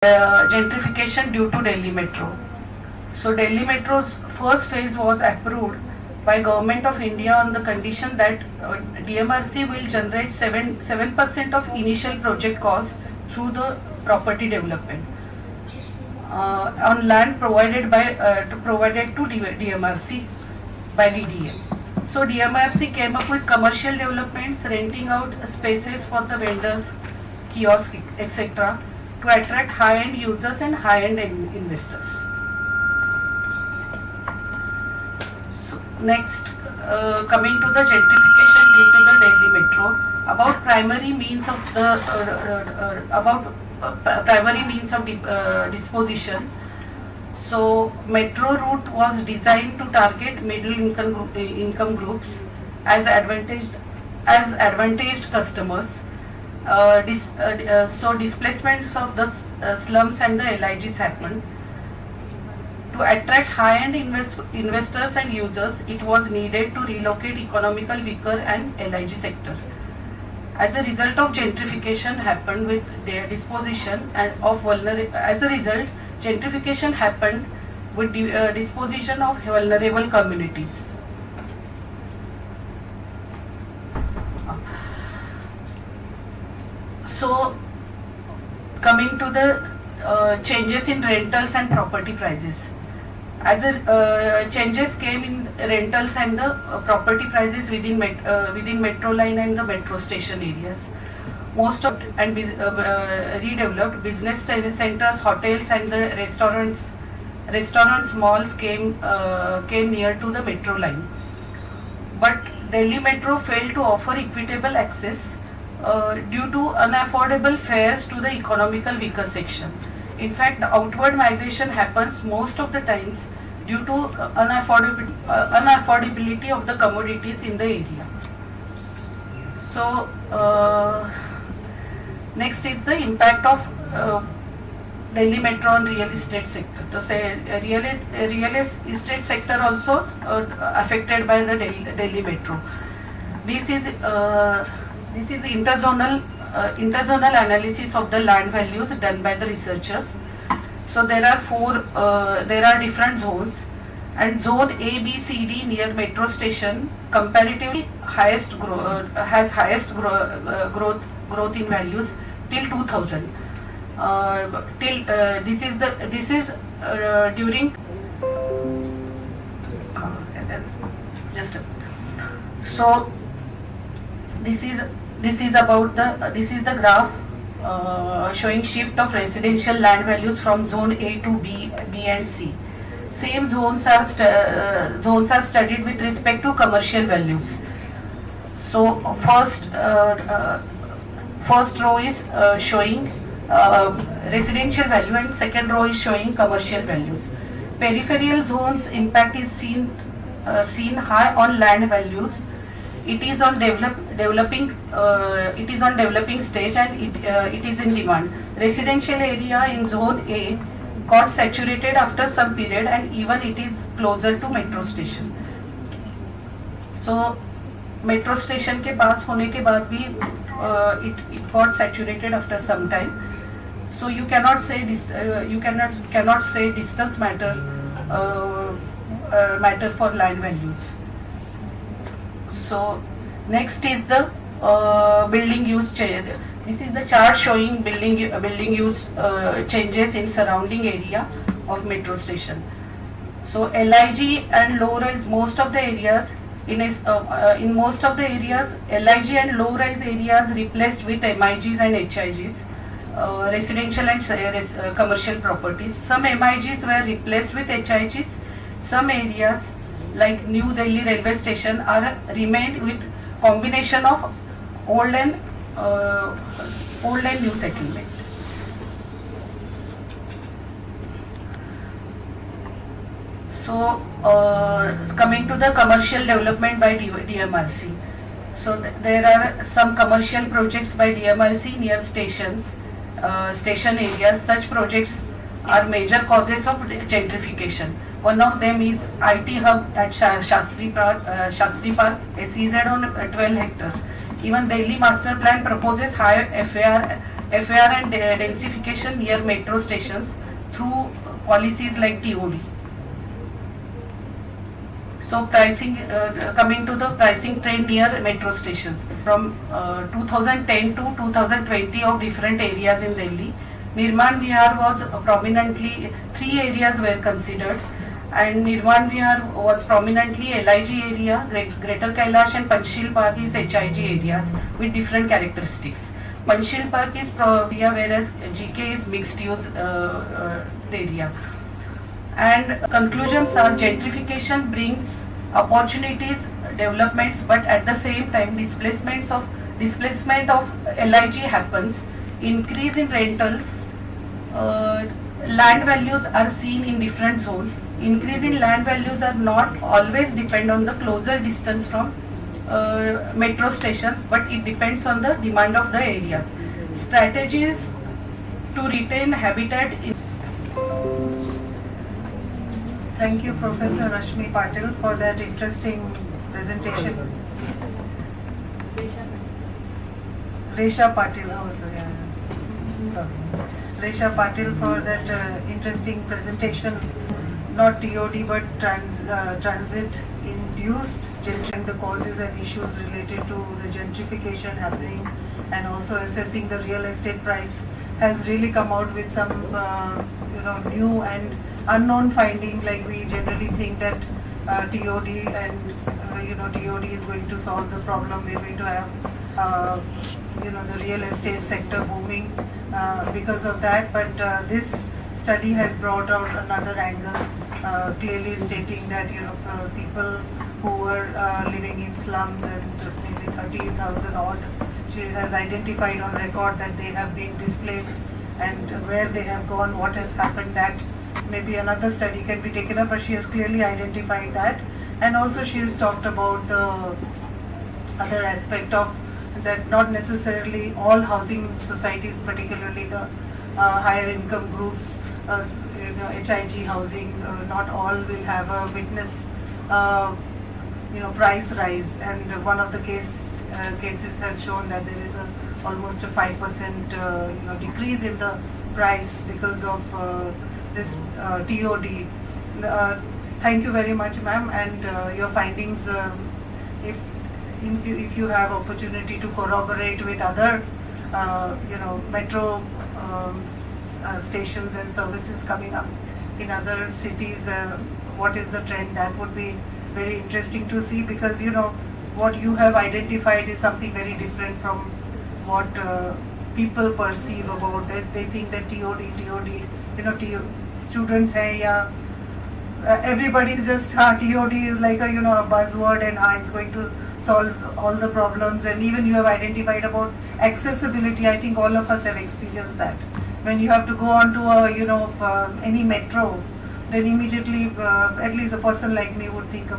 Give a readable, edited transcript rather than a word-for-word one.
gentrification due to Delhi Metro. So Delhi Metro's first phase was approved by Government of India on the condition that DMRC will generate 7% of initial project cost through the property development on land provided to DMRC by VDM. So DMRC came up with commercial developments, renting out spaces for the vendors, kiosks, etc., to attract high-end users and high-end investors. So next, coming to the gentrification due to the Delhi Metro, about primary means of disposition. So metro route was designed to target middle income groups as advantaged customers. So displacements of the slums and the LIGs happened. To attract high-end investors and users, it was needed to relocate economical weaker and LIG sector. As a result of gentrification happened with their disposition and of gentrification happened with disposition of vulnerable communities. So, coming to the changes in rentals and property prices. As changes came in rentals and the property prices within metro line and the metro station areas. Most of and redeveloped business centers, hotels and the restaurants, malls came near to the metro line. But Delhi Metro failed to offer equitable access due to unaffordable fares to the economical weaker section. In fact, outward migration happens most of the times due to unaffordability of the commodities in the area. So, next is the impact of Delhi Metro on real estate sector. So, say real estate sector also affected by the Delhi Metro. This is interzonal analysis of the land values done by the researchers. So there are different zones, and zone A, B, C, D near metro station comparatively has highest growth in values till 2000. This is during so this is the graph showing shift of residential land values from zone A to B and C. Same zones are studied with respect to commercial values. So first row is showing residential value and second row is showing commercial values. Peripheral zones impact is seen high on land values. It is on developing stage and it is in demand. Residential area in zone A got saturated after some period and even it is closer to metro station. So metro station के पास होने के बाद भी it got saturated after some time. So you cannot say distance matter for land values. So next is the building use change. This is the chart showing building use changes in surrounding area of metro station. So LIG and low rise, most of the areas in most of the areas LIG and low rise areas replaced with MIGs and HIGs, residential and commercial properties. Some MIGs were replaced with HIGs. Some areas like New Delhi railway station are remained with combination of old and new settlement. So coming to the commercial development by DMRC. So there are some commercial projects by DMRC near stations, station areas. Such projects are major causes of gentrification. One of them is IT hub at Shastri Park, SEZ on 12 hectares. Even Delhi Master Plan proposes high FAR FAR and densification near metro stations through policies like TOD. So pricing, coming to the pricing trend near metro stations. From 2010 to 2020 of different areas in Delhi, Nirman Vihar was prominently, 3 areas were considered, and Nirman Vihar was prominently LIG area, Greater Kailash and Panchsheel Park is HIG areas with different characteristics. Panchsheel Park is Provia, whereas GK is mixed use area. And conclusions are gentrification brings opportunities, developments, but at the same time displacement of LIG happens, increase in rentals, land values are seen in different zones. Increase in land values are not always depend on the closer distance from metro stations, but it depends on the demand of the areas. Strategies to retain habitat. Thank you, Professor Rashmi Patil, for that interesting presentation. Resha Patil, oh sorry, sorry. Resha Patil for that interesting presentation. Not TOD but transit induced gentrification, the causes and issues related to the gentrification happening, and also assessing the real estate price has really come out with some new and unknown finding. Like we generally think that TOD and TOD is going to solve the problem. We're going to have the real estate sector booming because of that, but this study has brought out another angle, clearly stating that people who were living in slums, and maybe 30,000 odd, she has identified on record that they have been displaced, and where they have gone, what has happened, that maybe another study can be taken up, but she has clearly identified that. And also she has talked about the other aspect of that, not necessarily all housing societies, particularly the higher income groups, HIG housing, not all will have a witness price rise, and one of the cases has shown that there is almost a 5% decrease in the price because of this TOD. Thank you very much, ma'am, and your findings, if you have opportunity to corroborate with other metro stations and services coming up in other cities, what is the trend, that would be very interesting to see, because what you have identified is something very different from what people perceive about it. They think that TOD, students hai ya, everybody is just TOD is like a a buzzword, and it's going to solve all the problems. And even you have identified about accessibility. I think all of us have experienced that. When you have to go on to any metro, then immediately at least a person like me would think about